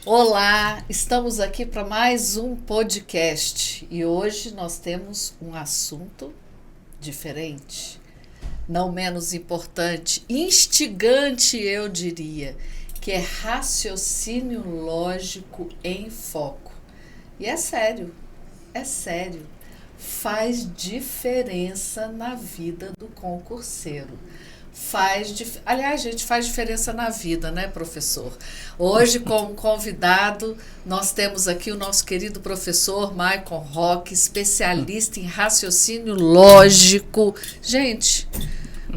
Olá, estamos aqui para mais um podcast e hoje nós temos um assunto diferente, não menos importante, instigante eu diria, que é raciocínio lógico em foco. E é sério, faz diferença na vida do concurseiro. Aliás, gente, faz diferença na vida, né, professor? Hoje, como convidado, nós temos aqui o nosso querido professor Maicon Roque, especialista em raciocínio lógico. Gente,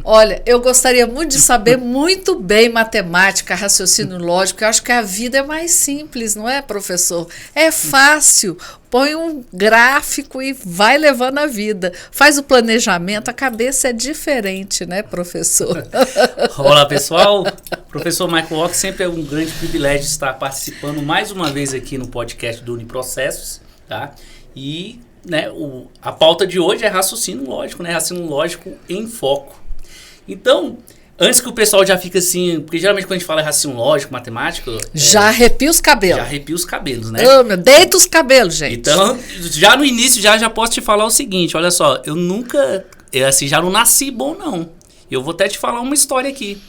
olha, eu gostaria muito de saber muito bem matemática, raciocínio lógico. Eu acho que a vida é mais simples, não é, professor? É fácil. Põe um gráfico e vai levando a vida. Faz o planejamento, a cabeça é diferente, né, professor? Olá, pessoal. Professor Maicon Roque, sempre é um grande privilégio estar participando mais uma vez aqui no podcast do Uniprocessos, tá? E, né, a pauta de hoje é raciocínio lógico, né? Raciocínio lógico em foco. Então, antes que o pessoal já fique assim, porque geralmente quando a gente fala raciocínio lógico, matemática... Já arrepia os cabelos. Já arrepia os cabelos, né? Oh, meu, deita os cabelos, gente. Então, já no início, já posso te falar o seguinte, olha só, eu nunca, já não nasci bom, não. Eu vou até te falar uma história aqui.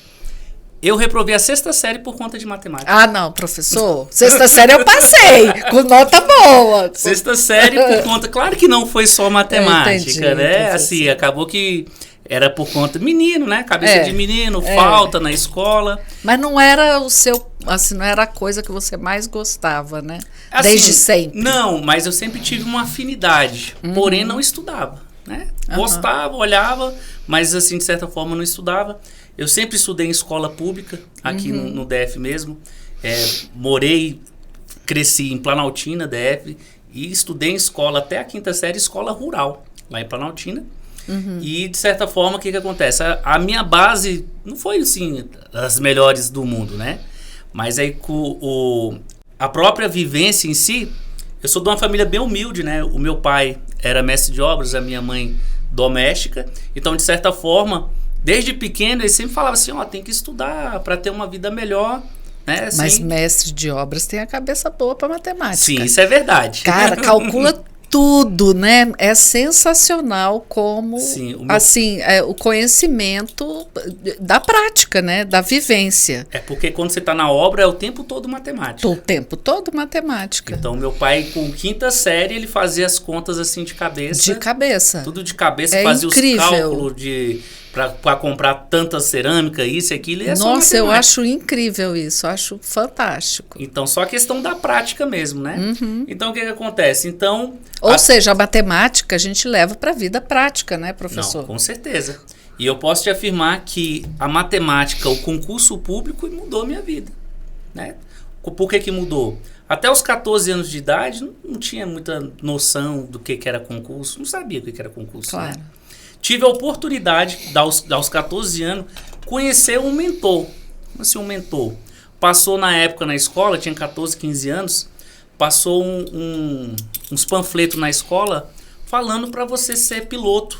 Eu reprovei a 6ª série por conta de matemática. Ah, não, professor. 6ª série eu passei, com nota boa. 6ª série por conta... Claro que não foi só matemática, entendi, né? professor. Assim, acabou que... Era por conta menino, né? Cabeça de menino, falta na escola. Mas não era o seu, assim, não era a coisa que você mais gostava, né? Assim, desde sempre. Não, mas eu sempre tive uma afinidade, porém não estudava, né? Gostava, olhava, mas assim, de certa forma não estudava. Eu sempre estudei em escola pública, aqui no DF mesmo. Cresci em Planaltina, DF, e estudei em escola até a 5ª série, escola rural, lá em Planaltina. E, de certa forma, o que acontece? A minha base não foi, assim, das melhores do mundo, né? Mas aí, a própria vivência em si, eu sou de uma família bem humilde, né? O meu pai era mestre de obras, a minha mãe doméstica. Então, de certa forma, desde pequeno, ele sempre falava assim, tem que estudar para ter uma vida melhor, né? Assim, mas mestre de obras tem a cabeça boa para matemática. Sim, isso é verdade. Cara, calcula tudo, né? É sensacional como, o conhecimento da prática, né? Da vivência. É porque quando você está na obra é o tempo todo matemática. O tempo todo matemática. Então, meu pai, com 5ª série, ele fazia as contas assim de cabeça. De cabeça. Tudo de cabeça, é fazia incrível. Os cálculos para comprar tanta cerâmica, isso e aquilo. E Nossa, eu acho incrível isso, acho fantástico. Então, só a questão da prática mesmo, né? Então, o que acontece? Então... Ou seja, a matemática a gente leva para a vida prática, né, professor? Não, com certeza. E eu posso te afirmar que a matemática, o concurso público, mudou a minha vida, né? Por que mudou? Até os 14 anos de idade, não tinha muita noção do que era concurso, não sabia o que era concurso, claro. Né? Tive a oportunidade, aos 14 anos, conhecer um mentor. Como assim um mentor? Passou na época na escola, tinha 14, 15 anos, passou uns panfletos na escola falando para você ser piloto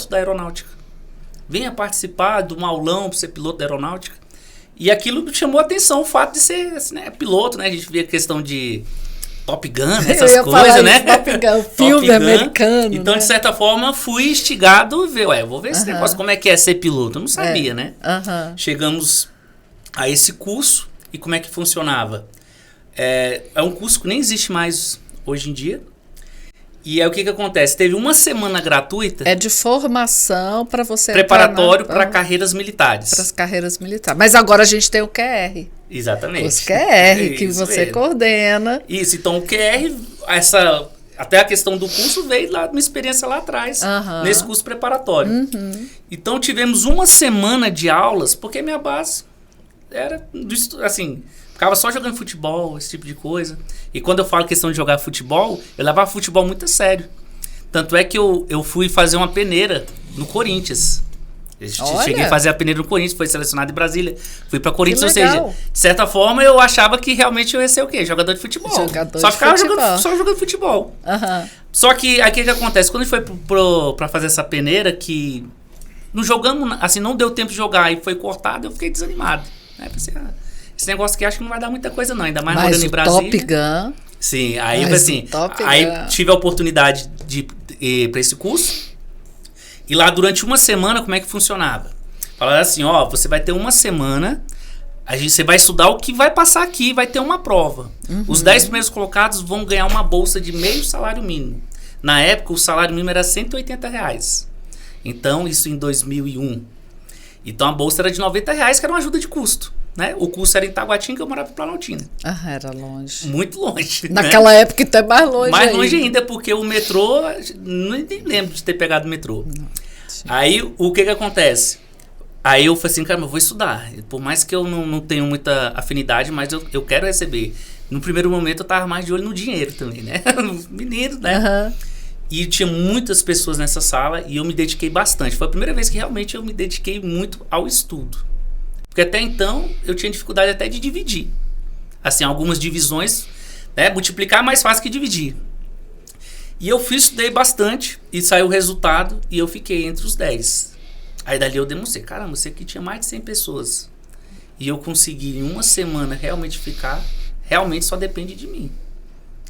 da aeronáutica. Venha participar de um aulão para ser piloto da aeronáutica. E aquilo chamou a atenção, o fato de ser assim, né, piloto, né? A gente via a questão de Top Gun, essas coisas, né? Top Gun, filme Top Gun. americano. Então, né? De certa forma, fui instigado a ver, vou ver esse negócio, como é que é ser piloto. Eu não sabia, né? Chegamos a esse curso e como é que funcionava. É um curso que nem existe mais hoje em dia. E aí o que acontece? Teve uma semana gratuita. É de formação para você preparatório para carreiras militares. Para as carreiras militares. Mas agora a gente tem o QR. Exatamente. Os QR que você coordena. Isso, então o QR, até a questão do curso veio lá de uma experiência lá atrás, nesse curso preparatório. Então tivemos uma semana de aulas, porque minha base era assim, Ficava só jogando futebol, esse tipo de coisa. E quando eu falo questão de jogar futebol, eu levava futebol muito a sério. Tanto é que eu fui fazer uma peneira no Corinthians. Cheguei a fazer a peneira no Corinthians, foi selecionado em Brasília. Fui pra Corinthians, ou seja, de certa forma eu achava que realmente eu ia ser o quê? Jogador de futebol. Só ficava jogando futebol. Só que aí o que acontece? Quando a gente foi pra fazer essa peneira, que não jogamos, assim, não deu tempo de jogar e foi cortado, eu fiquei desanimado. Aí pensei, esse negócio aqui acho que não vai dar muita coisa não, ainda mais morando em Brasília. Top Gun. Sim, aí assim, aí tive a oportunidade de ir pra esse curso. E lá durante uma semana, como é que funcionava? Falaram assim, você vai ter uma semana, você vai estudar o que vai passar aqui, vai ter uma prova. Os 10 primeiros colocados vão ganhar uma bolsa de meio salário mínimo. Na época, o salário mínimo era R$180. Então, isso em 2001. Então, a bolsa era de R$90, que era uma ajuda de custo. Né? O curso era em Taguatinga, que eu morava em Planaltina. Era longe. Muito longe. Naquela época, então é mais longe mais longe ainda, porque o metrô, nem lembro de ter pegado o metrô. Aí, o que acontece? Aí eu falei assim, cara, eu vou estudar. Por mais que eu não tenha muita afinidade, mas eu quero receber. No primeiro momento, eu tava mais de olho no dinheiro também, né? Menino, né? E tinha muitas pessoas nessa sala e eu me dediquei bastante. Foi a primeira vez que realmente eu me dediquei muito ao estudo. Porque até então, eu tinha dificuldade até de dividir. Assim, algumas divisões, né? Multiplicar é mais fácil que dividir. E eu estudei bastante e saiu o resultado e eu fiquei entre os 10. Aí dali eu demonstrei, caramba, você aqui tinha mais de 100 pessoas. E eu consegui em uma semana realmente ficar, realmente só depende de mim.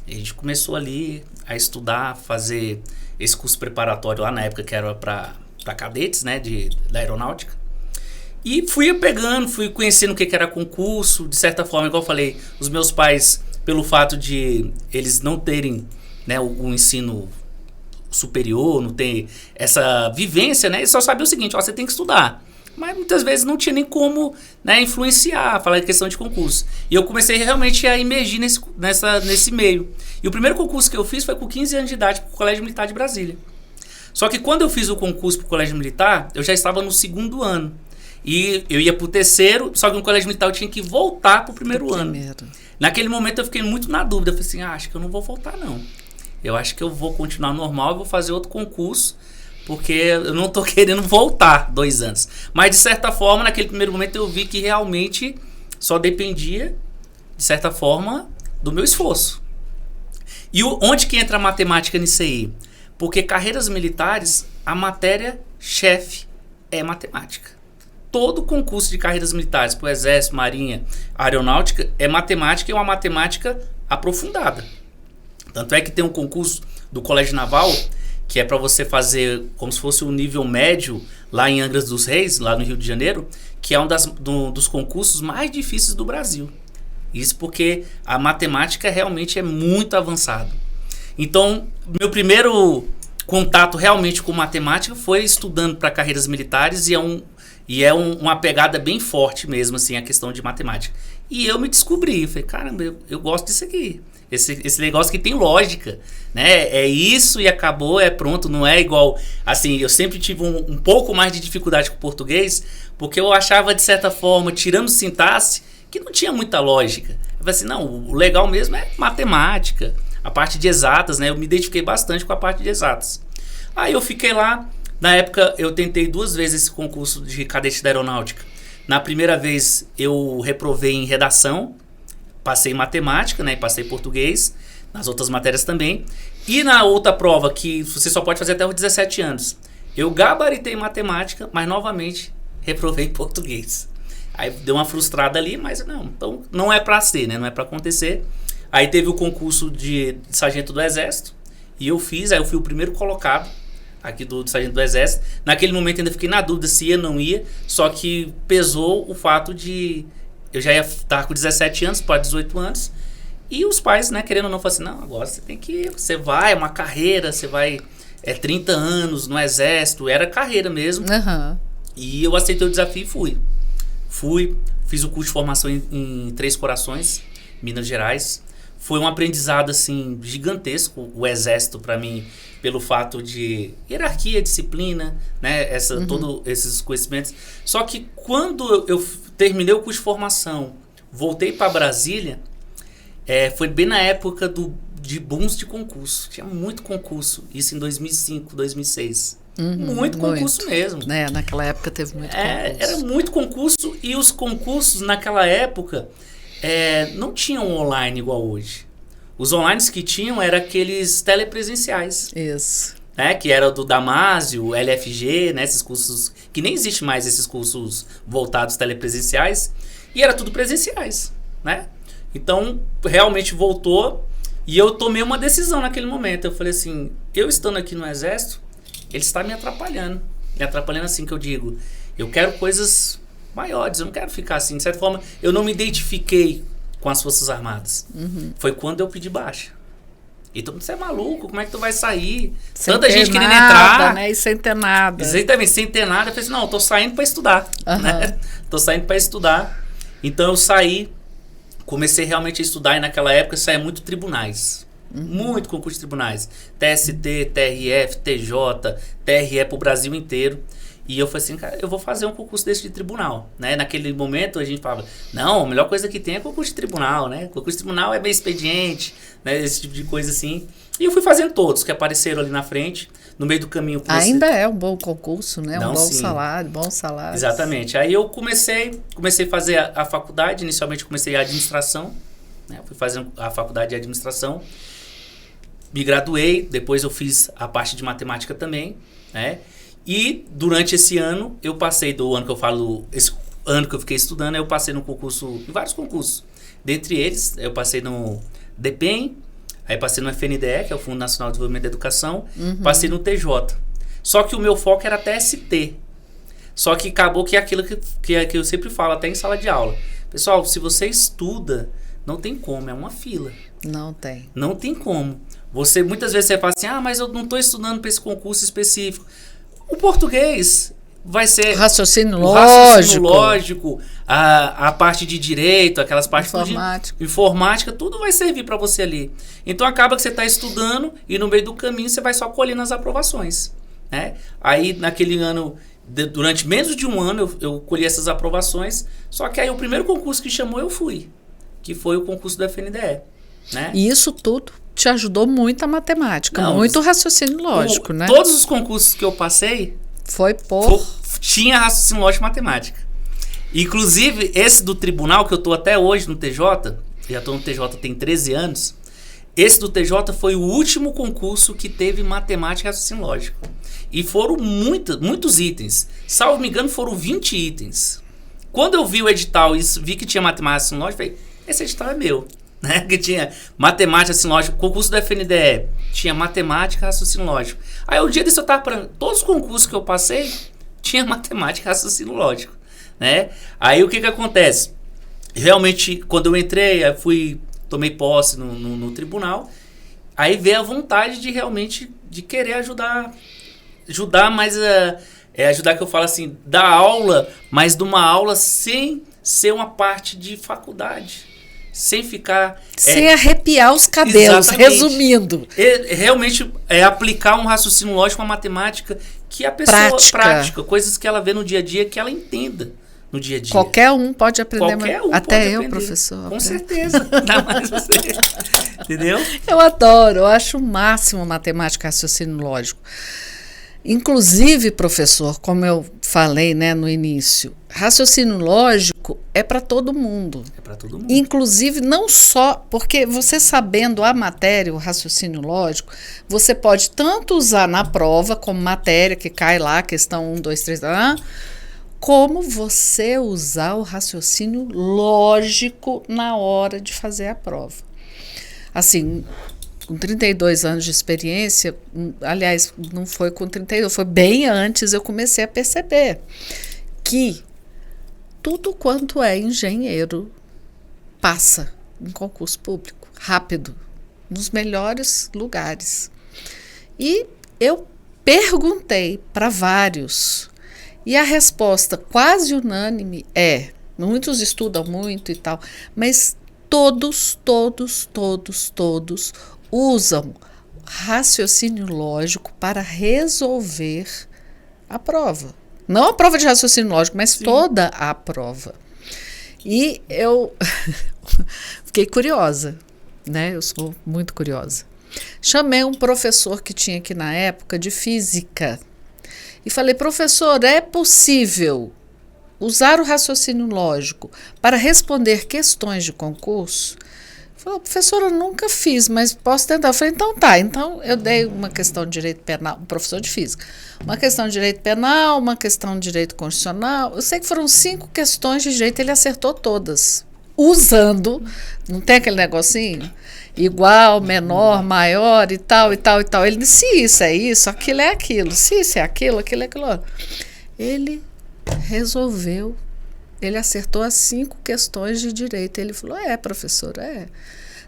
E a gente começou ali a estudar, fazer esse curso preparatório lá na época que era para cadetes, né, da aeronáutica. E fui pegando, fui conhecendo o que era concurso, de certa forma, igual eu falei, os meus pais, pelo fato de eles não terem, né, o ensino superior, não ter essa vivência, né, eles só sabiam o seguinte, você tem que estudar. Mas muitas vezes não tinha nem como, né, influenciar, falar de questão de concurso. E eu comecei realmente a emergir nesse meio. E o primeiro concurso que eu fiz foi com 15 anos de idade para o Colégio Militar de Brasília. Só que quando eu fiz o concurso para o Colégio Militar, eu já estava no segundo ano. E eu ia para o terceiro, só que no Colégio Militar eu tinha que voltar para o primeiro ano. Naquele momento eu fiquei muito na dúvida. Eu falei assim, acho que eu não vou voltar não. Eu acho que eu vou continuar normal e vou fazer outro concurso, porque eu não tô querendo voltar 2 anos. Mas, de certa forma, naquele primeiro momento eu vi que realmente só dependia, de certa forma, do meu esforço. E onde que entra a matemática nisso aí? Porque carreiras militares, a matéria-chefe é matemática. Todo concurso de carreiras militares, para o Exército, Marinha, Aeronáutica, é matemática e uma matemática aprofundada. Tanto é que tem um concurso do Colégio Naval, que é para você fazer como se fosse um nível médio lá em Angra dos Reis, lá no Rio de Janeiro, que é dos concursos mais difíceis do Brasil. Isso porque a matemática realmente é muito avançada. Então, meu primeiro contato realmente com matemática foi estudando para carreiras militares e é uma pegada bem forte mesmo, assim, a questão de matemática. E eu me descobri, falei, caramba, eu gosto disso aqui. Esse negócio que tem lógica, né? É isso e acabou, é pronto, não é igual... Assim, eu sempre tive um pouco mais de dificuldade com o português, porque eu achava, de certa forma, tirando sintaxe, que não tinha muita lógica. Eu falei assim, não, o legal mesmo é matemática, a parte de exatas, né? Eu me identifiquei bastante com a parte de exatas. Aí eu fiquei lá, na época eu tentei 2 vezes esse concurso de cadete da aeronáutica. Na primeira vez eu reprovei em redação, passei em matemática, né, e passei em português, nas outras matérias também. E na outra prova, que você só pode fazer até os 17 anos, eu gabaritei em matemática, mas novamente reprovei em português. Aí deu uma frustrada ali, mas não, então não é para ser, né, não é para acontecer. Aí teve o concurso de sargento do Exército, e eu fui o primeiro colocado aqui do sargento do Exército. Naquele momento ainda fiquei na dúvida se ia ou não ia, só que pesou o fato de... Eu já ia estar com 17 anos para 18 anos. E os pais, né, querendo ou não, falaram assim, não, agora você tem que ir. Você vai, é uma carreira, você vai... 30 anos no Exército, era carreira mesmo. E eu aceitei o desafio e fui. Fiz o curso de formação em Três Corações, Minas Gerais. Foi um aprendizado, assim, gigantesco, o Exército, para mim, pelo fato de hierarquia, disciplina, né, todos esses conhecimentos. Só que quando eu terminei o curso de formação, voltei para Brasília, foi bem na época de booms de concurso. Tinha muito concurso, isso em 2005, 2006. Muito concurso mesmo. Naquela época teve muito concurso. Era muito concurso, e os concursos naquela época não tinham online igual hoje. Os online que tinham eram aqueles telepresenciais. Isso. Que era do Damásio, LFG, né, esses cursos, que nem existe mais esses cursos voltados telepresenciais, e era tudo presenciais, né? Então, realmente voltou, e eu tomei uma decisão naquele momento. Eu falei assim, eu estando aqui no Exército, ele está me atrapalhando. Me atrapalhando assim que eu digo, eu quero coisas maiores, eu não quero ficar assim. De certa forma, eu não me identifiquei com as Forças Armadas. Foi quando eu pedi baixa. E todo mundo, você é maluco, como é que tu vai sair? Tanta gente querendo entrar. Né? E sem ter nada. Exatamente, sem ter nada. Eu falei assim, não, eu tô saindo para estudar. Né? Tô saindo para estudar. Então eu saí, comecei realmente a estudar, e naquela época saía muito tribunais. Muito concurso de tribunais. TST, TRF, TJ, TRE pro Brasil inteiro. E eu falei assim, cara, eu vou fazer um concurso desse de tribunal, né? Naquele momento a gente falava, não, a melhor coisa que tem é concurso de tribunal, né? Concurso de tribunal é bem expediente, né? Esse tipo de coisa assim. E eu fui fazendo todos que apareceram ali na frente, no meio do caminho. Ainda é um bom concurso, né? Não, um bom sim. salário, bons salários. Exatamente. Aí eu comecei a fazer a faculdade, inicialmente comecei a administração, né? Fui fazendo a faculdade de administração, me graduei, depois eu fiz a parte de matemática também, né? E durante esse ano, eu passei do ano que eu falo, esse ano que eu fiquei estudando, eu passei no concurso, em vários concursos. Dentre eles, eu passei no DPEM, aí passei no FNDE, que é o Fundo Nacional de Desenvolvimento da Educação, passei no TJ. Só que o meu foco era TST. Só que acabou que é aquilo que eu sempre falo, até em sala de aula. Pessoal, se você estuda, não tem como, é uma fila. Não tem. Não tem como. Muitas vezes você fala assim, mas eu não estou estudando para esse concurso específico. O português vai ser... Raciocínio lógico, a parte de direito, aquelas partes... Informática, tudo vai servir para você ali. Então acaba que você está estudando e no meio do caminho você vai só colhendo as aprovações, né? Aí naquele ano, durante menos de um ano, eu colhi essas aprovações, só que aí o primeiro concurso que chamou eu fui, que foi o concurso do FNDE, né? E isso tudo te ajudou muito a matemática, muito raciocínio lógico, né? Todos os concursos que eu passei tinha raciocínio lógico e matemática. Inclusive, esse do tribunal, que eu estou até hoje no TJ, já estou no TJ tem 13 anos, esse do TJ foi o último concurso que teve matemática e raciocínio lógico. E foram muitos itens. Salvo me engano, foram 20 itens. Quando eu vi o edital e vi que tinha matemática e raciocínio lógico, eu falei, esse edital é meu. Né? Que tinha matemática, raciocínio lógico, concurso do FNDE, tinha matemática, raciocínio lógico. Aí o dia desse eu tava parando, todos os concursos que eu passei, tinha matemática, raciocínio lógico, né? Aí o que acontece? Realmente, quando eu entrei, tomei posse no tribunal, aí veio a vontade de realmente, de querer ajudar, mas ajudar que eu falo assim, dar aula, mas de uma aula sem ser uma parte de faculdade. Sem ficar... Sem arrepiar os cabelos, resumindo. Realmente aplicar um raciocínio lógico, uma matemática que a pessoa... Prática. Coisas que ela vê no dia a dia, que ela entenda no dia a dia. Qualquer um pode aprender. Até eu, aprender. Professor. Com certeza. Ainda mais você. Entendeu? Eu adoro, eu acho o máximo matemática e raciocínio lógico. Inclusive, professor, como eu falei, né, no início, raciocínio lógico é para todo mundo. É para todo mundo. Inclusive, não só, porque você sabendo a matéria, o raciocínio lógico, você pode tanto usar na prova como matéria, que cai lá, questão 1, 2, 3, como você usar o raciocínio lógico na hora de fazer a prova. Assim, com 32 anos de experiência, aliás, não foi com 32, foi bem antes, eu comecei a perceber que tudo quanto é engenheiro passa em concurso público, rápido, nos melhores lugares. E eu perguntei para vários, e a resposta quase unânime muitos estudam muito e tal, mas todos usam raciocínio lógico para resolver a prova. Não a prova de raciocínio lógico, mas toda a prova. E eu fiquei curiosa, né? Eu sou muito curiosa. Chamei um professor que tinha aqui na época de física e falei: professor, é possível usar o raciocínio lógico para responder questões de concurso? Ele falou: professora, eu nunca fiz, mas posso tentar. Eu falei: então tá. Então eu dei uma questão de direito penal, um professor de física, uma questão de direito penal, uma questão de direito constitucional. Eu sei que foram 5 questões de direito, ele acertou todas. Usando, não tem aquele negocinho? Igual, menor, maior e tal, e tal, e tal. Ele disse: se isso é isso, aquilo é aquilo. Se isso é aquilo, aquilo é aquilo. Ele resolveu. Ele acertou as 5 questões de direito. Ele falou: é, professor, é.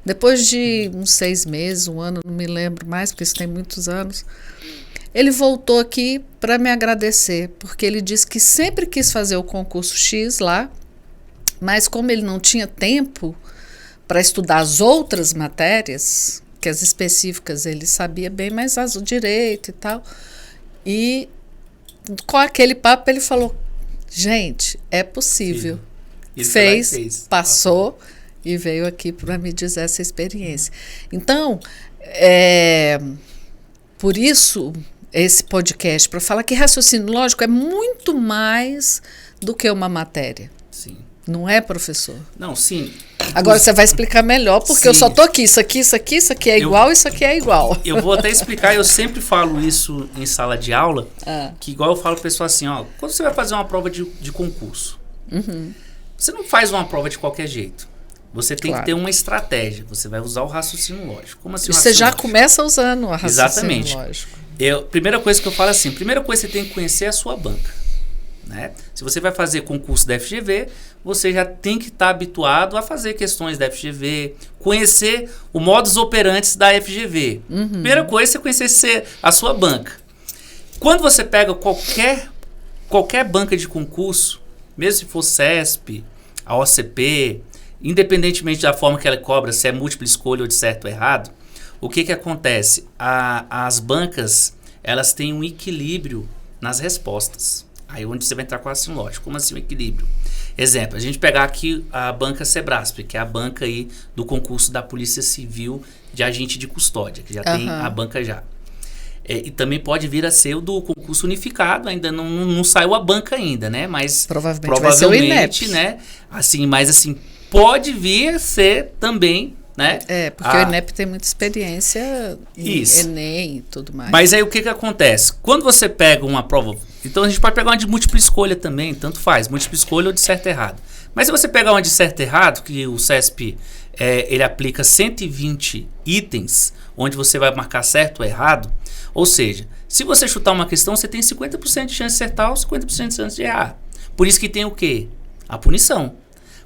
Depois de uns 6 meses, 1 ano, não me lembro mais, porque isso tem muitos anos, ele voltou aqui para me agradecer, porque ele disse que sempre quis fazer o concurso X lá, mas como ele não tinha tempo para estudar as outras matérias, que as específicas ele sabia bem, mas as do direito e tal, e com aquele papo ele falou: gente, é possível. Fez, passou e veio aqui para me dizer essa experiência. Então, por isso, esse podcast, para falar que raciocínio lógico é muito mais do que uma matéria. Sim. Não é, professor? Não, sim. Agora você vai explicar melhor, porque sim, eu só tô aqui, isso aqui é igual, isso aqui é igual. Eu vou até explicar, eu sempre falo isso em sala de aula, que igual eu falo pro pessoal assim, ó, quando você vai fazer uma prova de concurso, você não faz uma prova de qualquer jeito. Você tem que ter uma estratégia, você vai usar o raciocínio lógico. Como assim? Você já começa usando o raciocínio lógico. Primeira coisa que eu falo assim, primeira coisa você tem que conhecer a sua banca. Né? Se você vai fazer concurso da FGV, você já tem que estar habituado a fazer questões da FGV, conhecer o modus operandi da FGV. Primeira coisa é você conhecer a sua banca. Quando você pega qualquer banca de concurso, mesmo se for CESP, a OCP, independentemente da forma que ela cobra, se é múltipla escolha ou de certo ou errado, o que acontece? As bancas, elas têm um equilíbrio nas respostas. Aí onde você vai entrar com o raciocínio lógico. Como assim o equilíbrio? Exemplo, a gente pegar aqui a banca Sebrasp, que é a banca aí do concurso da Polícia Civil de agente de custódia, que já tem a banca já. E também pode vir a ser o do concurso unificado, ainda não saiu a banca ainda, né? Mas provavelmente vai ser o INEP, né? Assim, mas assim, pode vir a ser também, né? Porque o INEP tem muita experiência em Enem e tudo mais. Mas aí o que acontece? Quando você pega uma prova... Então a gente pode pegar uma de múltipla escolha também, tanto faz, múltipla escolha ou de certo e errado. Mas se você pegar uma de certo e errado, que o CESP ele aplica 120 itens, onde você vai marcar certo ou errado, ou seja, se você chutar uma questão, você tem 50% de chance de acertar ou 50% de chance de errar. Por isso que tem o quê? A punição.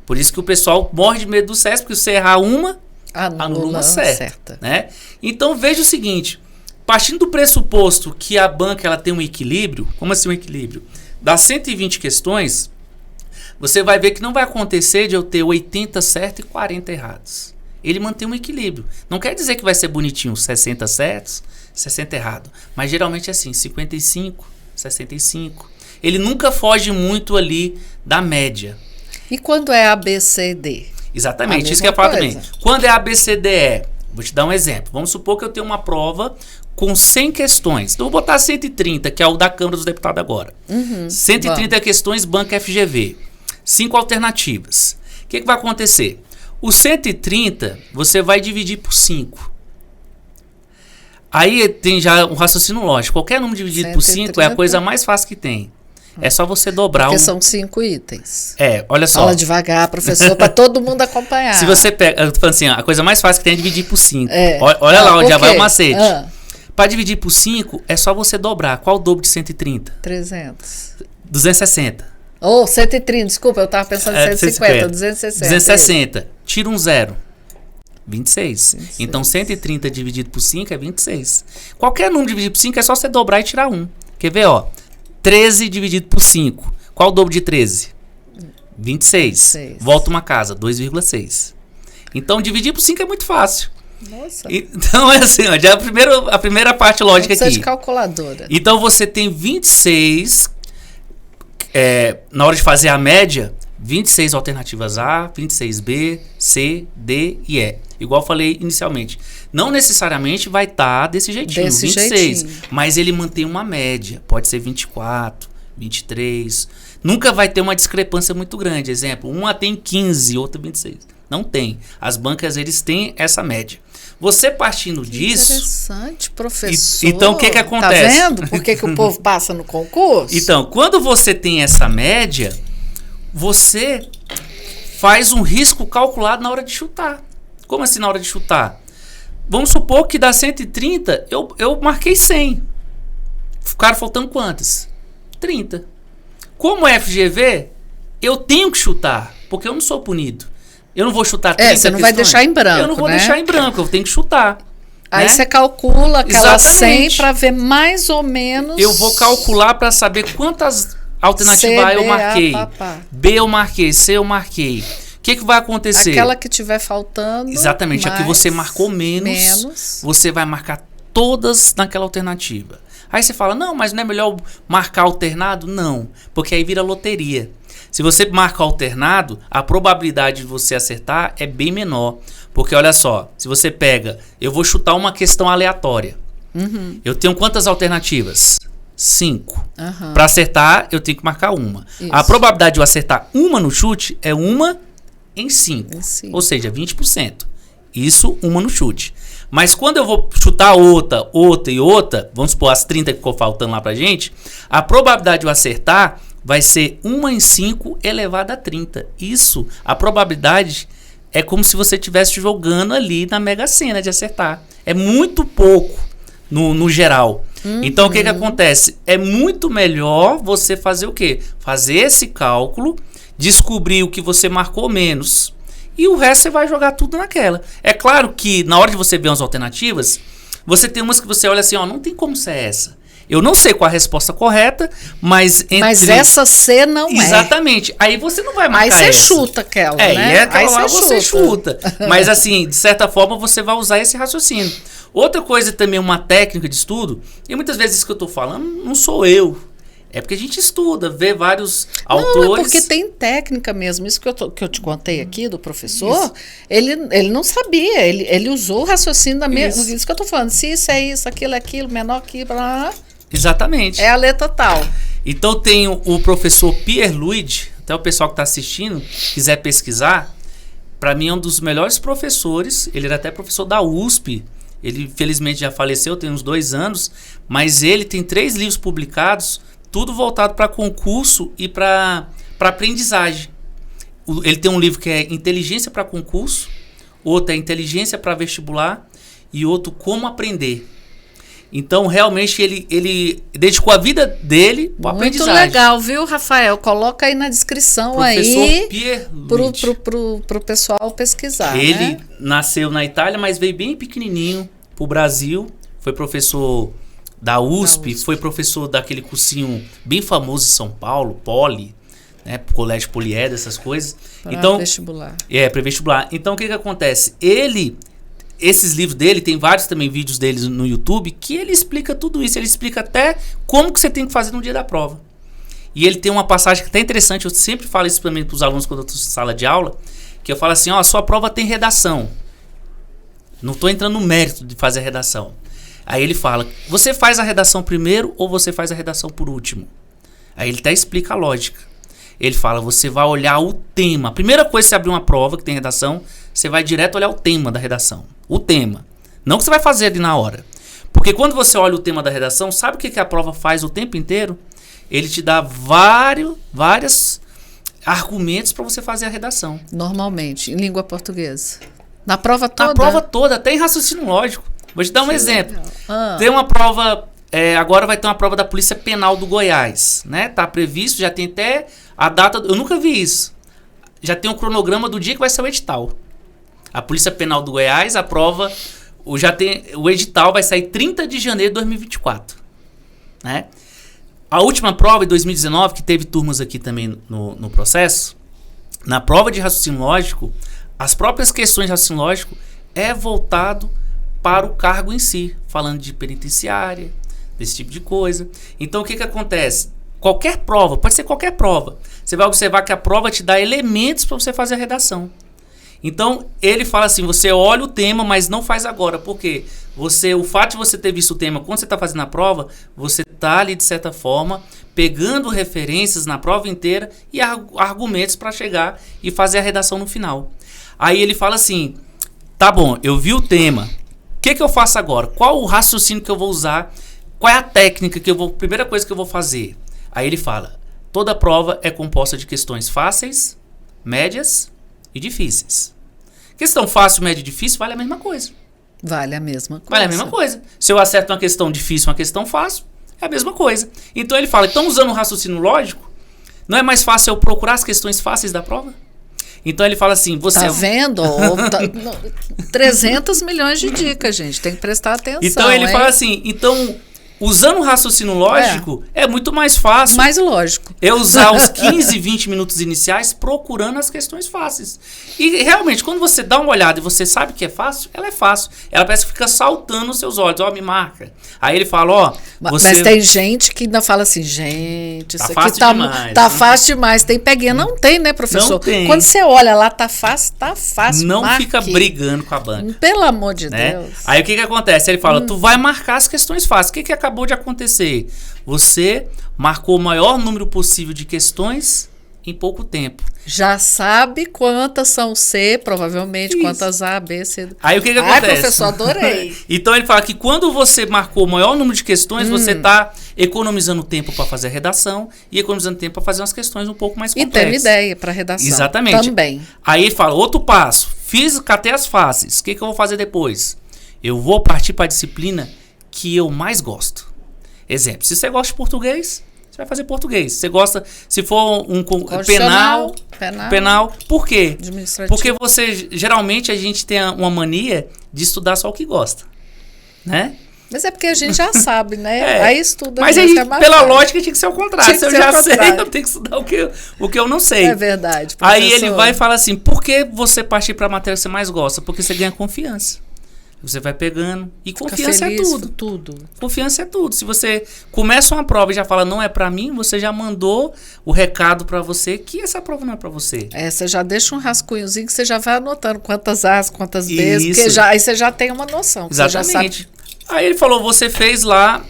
Por isso que o pessoal morre de medo do CESP, porque se você errar uma, anula uma certa. Né? Então veja o seguinte, partindo do pressuposto que a banca ela tem um equilíbrio, como assim um equilíbrio? Das 120 questões, você vai ver que não vai acontecer de eu ter 80 certos e 40 errados. Ele mantém um equilíbrio. Não quer dizer que vai ser bonitinho 60 certos, 60 errados. Mas geralmente é assim, 55, 65. Ele nunca foge muito ali da média. E quando é ABCD? Exatamente, isso que eu ia falar também. Quando é ABCDE, vou te dar um exemplo. Vamos supor que eu tenho uma prova com 100 questões. Então, eu vou botar 130, que é o da Câmara dos Deputados agora. 130 questões, banca FGV. 5 alternativas. O que vai acontecer? Os 130, você vai dividir por 5. Aí tem já um raciocínio lógico. Qualquer número dividido por 5 é a coisa mais fácil que tem. É só você dobrar. Porque são 5 itens. Olha só. Fala devagar, professor, para todo mundo acompanhar. Se você pega, eu tô falando assim, a coisa mais fácil que tem é dividir por 5. Olha lá onde já vai o macete. Para dividir por 5, é só você dobrar. Qual o dobro de 130? 300. 260. 130, desculpa, eu estava pensando em 150, 260. 260. Tira um zero. 26. Então 130 dividido por 5 é 26. Qualquer número dividido por 5 é só você dobrar e tirar 1. Quer ver, ó? 13 dividido por 5. Qual o dobro de 13? 26. Volta uma casa, 2,6. Então dividir por 5 é muito fácil. Nossa. Então é assim, ó, já a primeira parte lógica aqui. De calculadora. Então você tem 26, na hora de fazer a média, 26 alternativas A, 26B, C, D e E. Igual eu falei inicialmente. Não necessariamente vai estar desse jeitinho, 26. Mas ele mantém uma média. Pode ser 24, 23. Nunca vai ter uma discrepância muito grande. Exemplo, uma tem 15, outra 26. Não tem. As bancas, eles têm essa média. Você partindo disso... Interessante, professor. Então, o que acontece? Tá vendo por que o povo passa no concurso? Então, quando você tem essa média, você faz um risco calculado na hora de chutar. Como assim na hora de chutar? Vamos supor que dá 130, eu marquei 100. Ficaram faltando quantas? 30. Como é FGV, eu tenho que chutar, porque eu não sou punido. Eu não vou chutar 30 você não vai deixar em branco, eu não vou deixar em branco, eu tenho que chutar. Aí você calcula aquela 100 para ver mais ou menos... Eu vou calcular para saber quantas alternativas A eu marquei. B eu marquei, C eu marquei. O que vai acontecer? Aquela que tiver faltando... Exatamente, a que você marcou menos, você vai marcar todas naquela alternativa. Aí você fala, não, mas não é melhor marcar alternado? Não, porque aí vira loteria. Se você marca alternado, a probabilidade de você acertar é bem menor. Porque olha só, se você pega, eu vou chutar uma questão aleatória. Eu tenho quantas alternativas? 5. Para acertar, eu tenho que marcar uma. Isso. A probabilidade de eu acertar uma no chute é 1 em 5. Ou seja, 20%. Isso, uma no chute. Mas quando eu vou chutar outra e outra, vamos supor as 30 que ficou faltando lá pra gente, a probabilidade de eu acertar vai ser 1 em 5 elevado a 30. Isso, a probabilidade é como se você estivesse jogando ali na Mega Sena de acertar. É muito pouco no geral. Então, o que acontece? É muito melhor você fazer o quê? Fazer esse cálculo, descobrir o que você marcou menos e o resto você vai jogar tudo naquela. É claro que na hora de você ver as alternativas, você tem umas que você olha assim, ó, não tem como ser essa. Eu não sei qual a resposta correta, mas essa C não é. Exatamente. Aí você não vai marcar essa. Aí você chuta aquela, né? E aquela lá você chuta. Mas assim, de certa forma, você vai usar esse raciocínio. Outra coisa também, uma técnica de estudo, e muitas vezes isso que eu estou falando, não sou eu. É porque a gente estuda, vê vários autores... Não, é porque tem técnica mesmo. Isso que eu te contei aqui do professor, ele não sabia. Ele usou o raciocínio da mesma... Isso que eu estou falando. Se isso é isso, aquilo é aquilo, menor que... Blá, exatamente. É a letra tal. Então tem o professor Pierre Luigi, até o pessoal que está assistindo, quiser pesquisar, para mim é um dos melhores professores. Ele era até professor da USP. Ele felizmente já faleceu, tem uns 2 anos, mas ele tem 3 livros publicados, tudo voltado para concurso e para aprendizagem. Ele tem um livro que é Inteligência para Concurso, outro é Inteligência para Vestibular e outro Como Aprender. Então, realmente, ele dedicou a vida dele para aprendizagem. Muito legal, viu, Rafael? Coloca aí na descrição Professor aí Pierre pro pessoal pesquisar. Ele nasceu na Itália, mas veio bem pequenininho pro Brasil. Foi professor da USP, foi professor daquele cursinho bem famoso em São Paulo, Poli, né, Colégio Poliedro, essas coisas. Então, vestibular. Para vestibular. Então, o que acontece? Esses livros dele, tem vários também vídeos deles no YouTube, que ele explica tudo isso. Ele explica até como que você tem que fazer no dia da prova. E ele tem uma passagem que é até interessante, eu sempre falo isso para os alunos quando eu estou em sala de aula, que eu falo assim, ó, a sua prova tem redação. Não estou entrando no mérito de fazer a redação. Aí ele fala, você faz a redação primeiro ou você faz a redação por último? Aí ele até explica a lógica. Ele fala, você vai olhar o tema. A primeira coisa que você abrir uma prova que tem redação, você vai direto olhar o tema da redação. O tema. Não que você vai fazer ali na hora. Porque quando você olha o tema da redação, sabe o que a prova faz o tempo inteiro? Ele te dá vários argumentos para você fazer a redação. Normalmente, em língua portuguesa. Na prova toda? Na prova toda, até em raciocínio lógico. Vou te dar um exemplo. Tem uma prova... agora vai ter uma prova da Polícia Penal do Goiás, né? Tá previsto, já tem até a data... Eu nunca vi isso. Já tem um cronograma do dia que vai ser o edital. A Polícia Penal do Goiás, a prova... O edital vai sair 30 de janeiro de 2024. Né? A última prova, em 2019, que teve turmas aqui também no processo, na prova de raciocínio lógico, as próprias questões de raciocínio lógico é voltado para o cargo em si, falando de penitenciária, desse tipo de coisa. Então, o que acontece? qualquer prova, pode ser qualquer prova, você vai observar que a prova te dá elementos para você fazer a redação. Então, ele fala assim, você olha o tema, mas não faz agora. Por quê? O fato de você ter visto o tema, quando você está fazendo a prova, você está ali, de certa forma, pegando referências na prova inteira e argumentos para chegar e fazer a redação no final. Aí ele fala assim, tá bom, eu vi o tema, o que eu faço agora? Qual o raciocínio que eu vou usar? Qual é a técnica primeira coisa que eu vou fazer? Aí ele fala, toda prova é composta de questões fáceis, médias e difíceis. Questão fácil, média e difícil vale a mesma coisa. Vale a mesma coisa. Vale a mesma coisa. Se eu acerto uma questão difícil, uma questão fácil, é a mesma coisa. Então ele fala, então usando o raciocínio lógico, não é mais fácil eu procurar as questões fáceis da prova? Então ele fala assim, você... Tá vendo? 300 milhões de dicas, gente. Tem que prestar atenção. Então ele fala assim, então... Usando o raciocínio lógico, é muito mais fácil. Mais lógico. É usar os 15, 20 minutos iniciais procurando as questões fáceis. E realmente, quando você dá uma olhada e você sabe que é fácil, ela é fácil. Ela parece que fica saltando os seus olhos. Ó, me marca. Aí ele fala, ó... Mas tem gente que ainda fala assim, gente, isso aqui demais, tá fácil demais. Tem peguinha. Não tem, né, professor? Não tem. Quando você olha lá, tá fácil, tá fácil. Não marque. Fica brigando com a banca. Pelo amor de Deus. Aí o que acontece? Ele fala, tu vai marcar as questões fáceis. O que acabou de acontecer? Você marcou o maior número possível de questões em pouco tempo. Já sabe quantas são C, provavelmente, isso. Quantas A, B, C. Aí o que acontece? Ai, professor, adorei. Então ele fala que quando você marcou o maior número de questões, você está economizando temmo para fazer a redação e economizando tempo para fazer umas questões um pouco mais complexas. E tem ideia para redação. Exatamente. Também. Aí ele fala, outro passo, catei as fáceis. O que eu vou fazer depois? Eu vou partir para a disciplina que eu mais gosto. Exemplo, se você gosta de português, você vai fazer português. Se você gosta, se for um penal, por quê? Porque geralmente a gente tem uma mania de estudar só o que gosta, né? Mas é porque a gente já sabe, né? Aí estuda. Mas aí, pela lógica, tinha que ser o contrário. Se eu já sei, eu tenho que estudar o que eu não sei. É verdade, professor. Aí ele vai e fala assim, por que você partir para a matéria que você mais gosta? Porque você ganha confiança. Você vai pegando. E confiança feliz, é tudo. Confiança é tudo. Se você começa uma prova e já fala, não é pra mim, você já mandou o recado pra você que essa prova não é pra você. Você já deixa um rascunhozinho que você já vai anotando quantas A's, quantas B's, porque aí você já tem uma noção. Exatamente. Você já sabe. Aí ele falou, você fez lá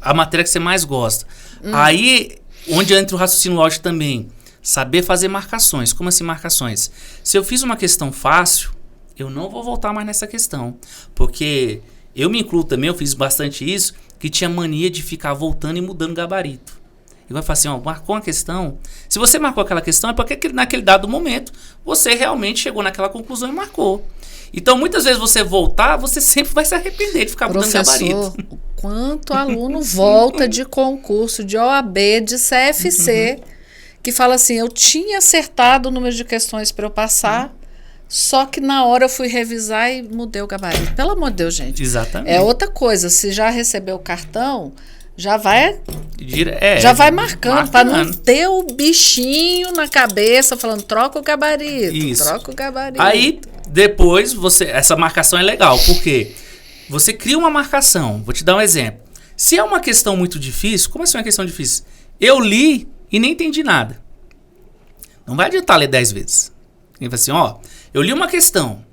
a matéria que você mais gosta. Aí, onde entra o raciocínio lógico também, saber fazer marcações. Como assim marcações? Se eu fiz uma questão fácil, eu não vou voltar mais nessa questão, porque eu me incluo também, eu fiz bastante isso, que tinha mania de ficar voltando e mudando gabarito. E vai falar assim, marcou uma questão, se você marcou aquela questão é porque naquele dado momento você realmente chegou naquela conclusão e marcou. Então muitas vezes você voltar, você sempre vai se arrepender de ficar mudando gabarito. Quanto aluno volta de concurso, de OAB, de CFC, que fala assim, eu tinha acertado o número de questões para eu passar, só que na hora eu fui revisar e mudei o gabarito. Pelo amor de Deus, gente. Exatamente. É outra coisa. Se já recebeu o cartão, já vai marcando. Para não ter o bichinho na cabeça falando, troca o gabarito. Isso. Troca o gabarito. Aí, depois, essa marcação é legal. Por quê? Você cria uma marcação. Vou te dar um exemplo. Se é uma questão muito difícil, como assim uma questão difícil? Eu li e nem entendi nada. Não vai adiantar ler 10 vezes. Ele fala assim, eu li uma questão.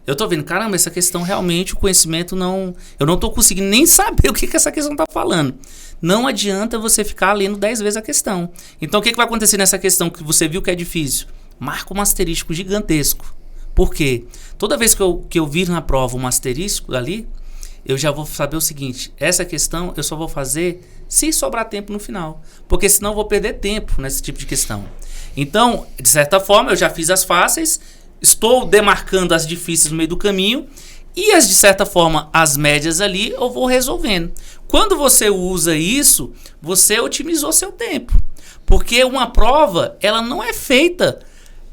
Eu tô vendo, caramba, essa questão realmente, o conhecimento não... Eu não tô conseguindo nem saber o que essa questão tá falando. Não adianta você ficar lendo 10 vezes a questão. Então, o que vai acontecer nessa questão que você viu que é difícil? Marca um asterisco gigantesco. Por quê? Toda vez que eu vir na prova um asterisco ali, eu já vou saber o seguinte, essa questão eu só vou fazer se sobrar tempo no final. Porque senão eu vou perder tempo nesse tipo de questão. Então, de certa forma, eu já fiz as fáceis, estou demarcando as difíceis no meio do caminho e de certa forma, as médias ali eu vou resolvendo. Quando você usa isso, você otimizou seu tempo. Porque uma prova, ela não é feita,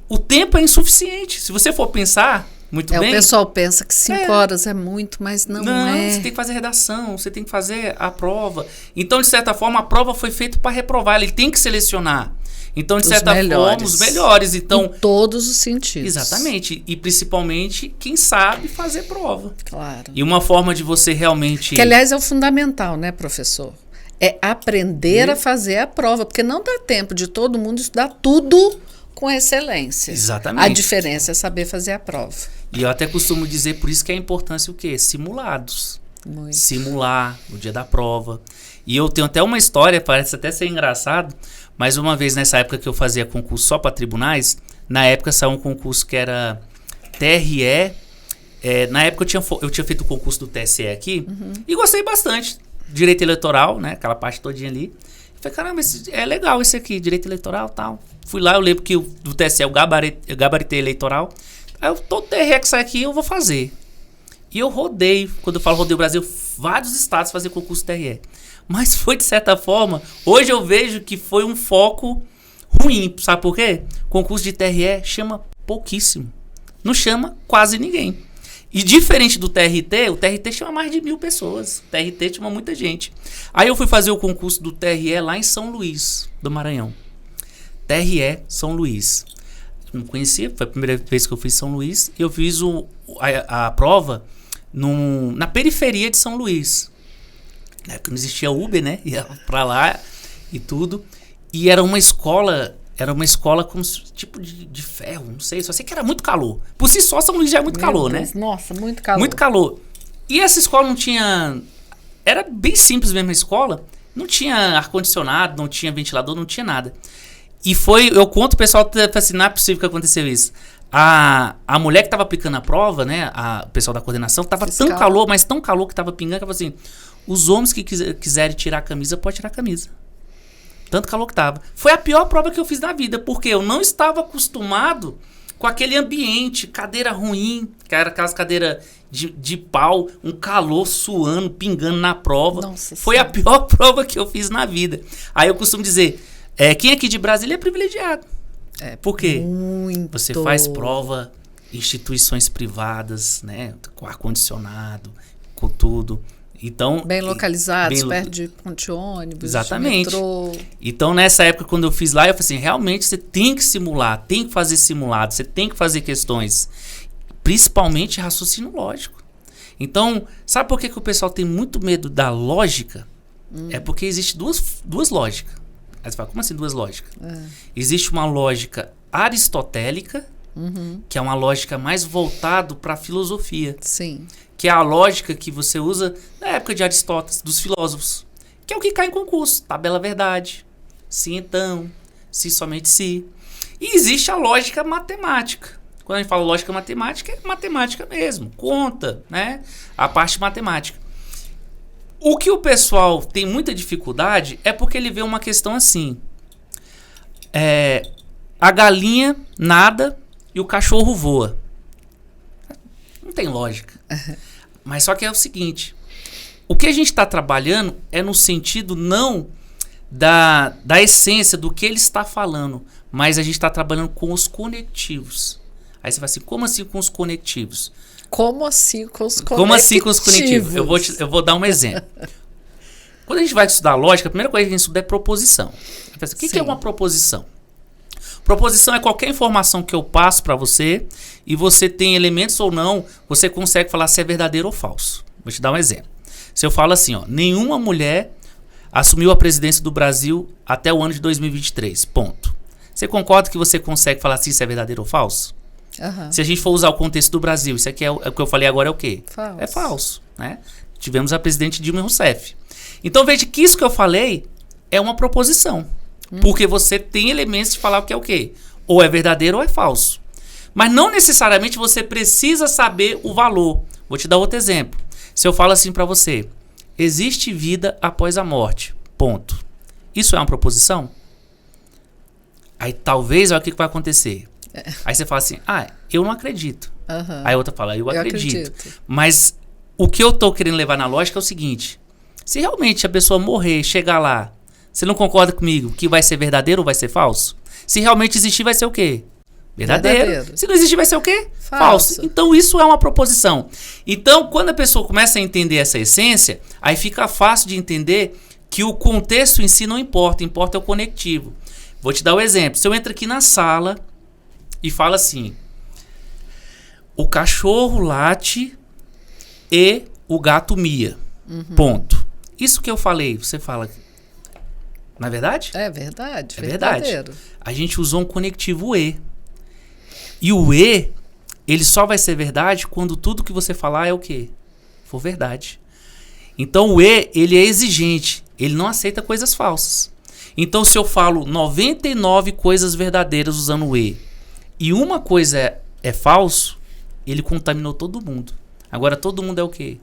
o tempo é insuficiente. Se você for pensar, muito bem... O pessoal pensa que 5 horas é muito, mas não é. Você tem que fazer redação, você tem que fazer a prova. Então, de certa forma, a prova foi feita para reprovar, ele tem que selecionar. Então, de certa forma, os melhores. Então, em todos os sentidos. Exatamente. E principalmente quem sabe fazer prova. Claro. E uma forma de você realmente... Que, aliás, é o fundamental, né, professor? É aprender a fazer a prova, porque não dá tempo de todo mundo estudar tudo com excelência. Exatamente. A diferença é saber fazer a prova. E eu até costumo dizer, por isso que é a importância o quê? Simulados. Muito. Simular no dia da prova. E eu tenho até uma história, parece até ser engraçado, mas uma vez nessa época que eu fazia concurso só para tribunais, na época saiu um concurso que era TRE. Na época eu tinha feito o concurso do TSE aqui e gostei bastante. Direito eleitoral, né? Aquela parte todinha ali. Falei, caramba, é legal esse aqui, direito eleitoral e tal. Fui lá, eu lembro que do TSE eu gabaritei eleitoral. Aí eu, todo TRE que sai aqui eu vou fazer. E eu rodei, quando eu falo rodei o Brasil, vários estados fazer concurso TRE. Mas foi de certa forma, hoje eu vejo que foi um foco ruim, sabe por quê? Concurso de TRE chama pouquíssimo. Não chama quase ninguém. E diferente do TRT, o TRT chama mais de 1.000 pessoas. O TRT chama muita gente. Aí eu fui fazer o concurso do TRE lá em São Luís, do Maranhão. TRE São Luís. Não conhecia, foi a primeira vez que eu fiz São Luís. E eu fiz a prova na periferia de São Luís. Na época não existia Uber, né? Ia pra lá e tudo. E era uma escola com tipo de ferro, não sei. Só sei que era muito calor. Por si só, São Luís já é muito calor, Deus, né? Nossa, muito calor. Muito calor. E essa escola não tinha... Era bem simples mesmo a escola. Não tinha ar-condicionado, não tinha ventilador, não tinha nada. E eu conto o pessoal, assim, não é possível que aconteceu isso. A mulher que tava aplicando a prova, né? O pessoal da coordenação, tava Fiscal. tão calor, mas tão calor que tava pingando, que ela falou assim, os homens que quiserem tirar a camisa, pode tirar a camisa. Tanto calor que tava. Foi a pior prova que eu fiz na vida, porque eu não estava acostumado com aquele ambiente, cadeira ruim, que era aquelas cadeiras de pau, um calor suando, pingando na prova. Nossa, foi a pior prova que eu fiz na vida. Aí eu costumo dizer, quem aqui de Brasília é privilegiado. Por quê? Muito. Você faz prova em instituições privadas, né? Com ar-condicionado, com tudo. Então, bem localizados, perto de ponte ônibus, exatamente. de metrô. Então, nessa época, quando eu fiz lá, eu falei assim, realmente você tem que simular, tem que fazer simulado, você tem que fazer questões, principalmente raciocínio lógico. Então, sabe por que o pessoal tem muito medo da lógica? É porque existe duas lógicas. Aí você fala, como assim duas lógicas? Existe uma lógica aristotélica, que é uma lógica mais voltada para a filosofia. Sim. Que é a lógica que você usa na época de Aristóteles, dos filósofos. Que é o que cai em concurso. Tabela verdade. Se então. Se somente se. E existe a lógica matemática. Quando a gente fala lógica matemática, é matemática mesmo. Conta, né? A parte matemática. O que o pessoal tem muita dificuldade é porque ele vê uma questão assim. A galinha nada e o cachorro voa. Não tem lógica. Mas só que é o seguinte, o que a gente está trabalhando é no sentido não da essência do que ele está falando, mas a gente está trabalhando com os conectivos. Aí você fala assim, como assim com os conectivos? Como assim com os conectivos? Como assim com os conectivos? Eu vou dar um exemplo. Quando a gente vai estudar lógica, a primeira coisa que a gente estuda é proposição. O que é uma proposição? Proposição é qualquer informação que eu passo para você e você tem elementos ou não, você consegue falar se é verdadeiro ou falso. Vou te dar um exemplo. Se eu falo assim, nenhuma mulher assumiu a presidência do Brasil até o ano de 2023, ponto. Você concorda que você consegue falar se isso é verdadeiro ou falso? Se a gente for usar o contexto do Brasil, isso aqui o que eu falei agora é o quê? Falso. É falso, né? Tivemos a presidente Dilma Rousseff. Então veja que isso que eu falei é uma proposição. Porque você tem elementos de falar o que é o quê? Ou é verdadeiro ou é falso. Mas não necessariamente você precisa saber o valor. Vou te dar outro exemplo. Se eu falo assim para você, existe vida após a morte, ponto. Isso é uma proposição? Aí talvez, olha o que vai acontecer. Aí você fala assim, eu não acredito. Aí a outra fala, eu acredito. Mas o que eu tô querendo levar na lógica é o seguinte, se realmente a pessoa morrer, chegar lá, você não concorda comigo que vai ser verdadeiro ou vai ser falso? Se realmente existir, vai ser o quê? Verdadeiro. Se não existir, vai ser o quê? Falso. Então, isso é uma proposição. Então, quando a pessoa começa a entender essa essência, aí fica fácil de entender que o contexto em si não importa. Importa é o conectivo. Vou te dar um exemplo. Se eu entro aqui na sala e falo assim, o cachorro late e o gato mia. Ponto. Isso que eu falei, você fala... Não é verdade? É verdade. É verdade. Verdadeiro. A gente usou um conectivo E. E o E, ele só vai ser verdade quando tudo que você falar é o quê? For verdade. Então o E, ele é exigente. Ele não aceita coisas falsas. Então se eu falo 99 coisas verdadeiras usando o E e uma coisa é falso, ele contaminou todo mundo. Agora todo mundo é o quê?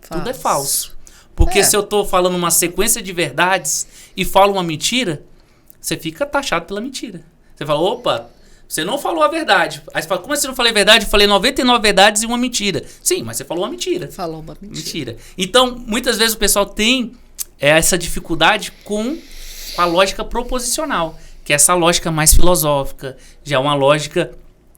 Tudo é falso. Porque se eu tô falando uma sequência de verdades e falo uma mentira, você fica taxado pela mentira. Você fala, opa, você não falou a verdade. Aí você fala, como assim eu não falei a verdade? Eu falei 99 verdades e uma mentira. Sim, mas você falou uma mentira. Falou uma mentira. Então, muitas vezes o pessoal tem essa dificuldade com a lógica proposicional, que é essa lógica mais filosófica, já é uma lógica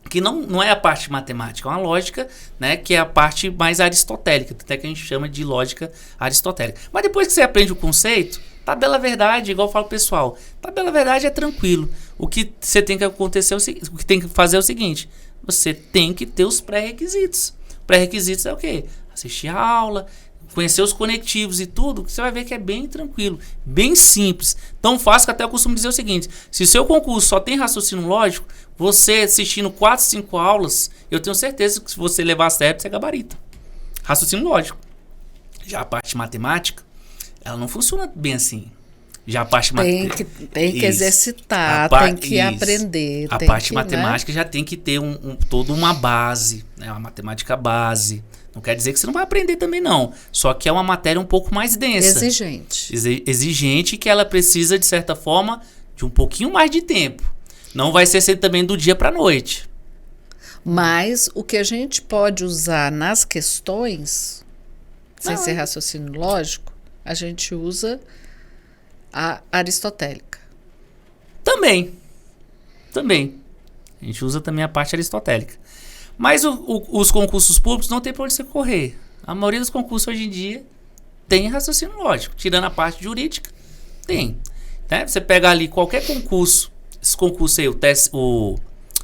que não é a parte matemática, é uma lógica, né, que é a parte mais aristotélica, até que a gente chama de lógica aristotélica. Mas depois que você aprende o conceito, tabela verdade, igual eu falo pro pessoal, tabela verdade é tranquilo. O que você tem que acontecer, o que tem que fazer é o seguinte, você tem que ter os pré-requisitos. Pré-requisitos é o quê? Assistir a aula, conhecer os conectivos e tudo, você vai ver que é bem tranquilo, bem simples. Tão fácil que até eu costumo dizer o seguinte, se o seu concurso só tem raciocínio lógico, você assistindo 4, 5 aulas, eu tenho certeza que se você levar a sério, você gabarita. Raciocínio lógico. Já a parte matemática, ela não funciona bem assim. Já a parte matemática... Tem que exercitar, tem que aprender. A parte matemática, né? Já tem que ter toda uma base, né? Uma matemática base. Não quer dizer que você não vai aprender também, não. Só que é uma matéria um pouco mais densa. Exigente. Exigente, que ela precisa, de certa forma, de um pouquinho mais de tempo. Não vai ser também do dia para a noite. Mas o que a gente pode usar nas questões, sem ser raciocínio lógico, a gente usa a aristotélica. Também. A gente usa também a parte aristotélica. Mas os concursos públicos não tem para onde você correr. A maioria dos concursos hoje em dia tem raciocínio lógico. Tirando a parte jurídica, tem. Né? Você pega ali qualquer concurso, esse concurso aí, o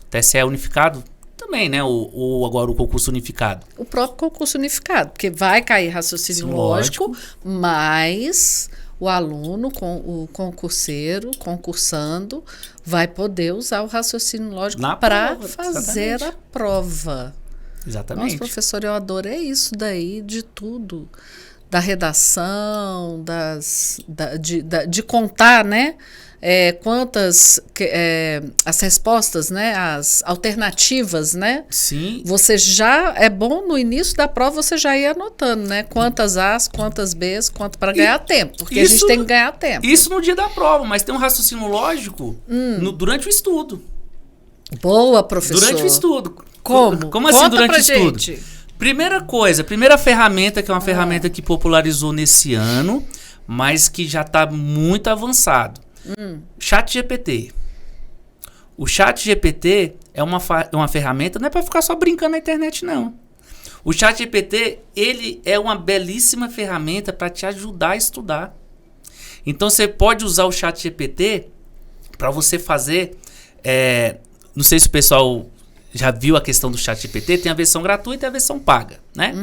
TSE unificado, também, né? Agora o concurso unificado. O próprio concurso unificado, porque vai cair raciocínio lógico, mas o aluno, o concurseiro, concursando, vai poder usar o raciocínio lógico para fazer a prova. Exatamente. Nossa, professor, eu adorei isso daí, de tudo. Da redação, de contar, né? As respostas, né? As alternativas, né? Sim. Você já, é bom no início da prova você já ir anotando, né? Quantas As, quantas Bs, quanto para ganhar tempo, porque a gente tem que ganhar tempo. Isso no dia da prova, mas tem um raciocínio lógico durante o estudo. Boa, professor. Durante o estudo. Como assim Conta durante o estudo? Gente. Primeira ferramenta, que é uma ferramenta que popularizou nesse ano, mas que já está muito avançado. ChatGPT. O ChatGPT é uma ferramenta, não é para ficar só brincando na internet, não. O ChatGPT, ele é uma belíssima ferramenta para te ajudar a estudar. Então, você pode usar o ChatGPT para você fazer... não sei se o pessoal já viu a questão do ChatGPT, tem a versão gratuita e a versão paga, né?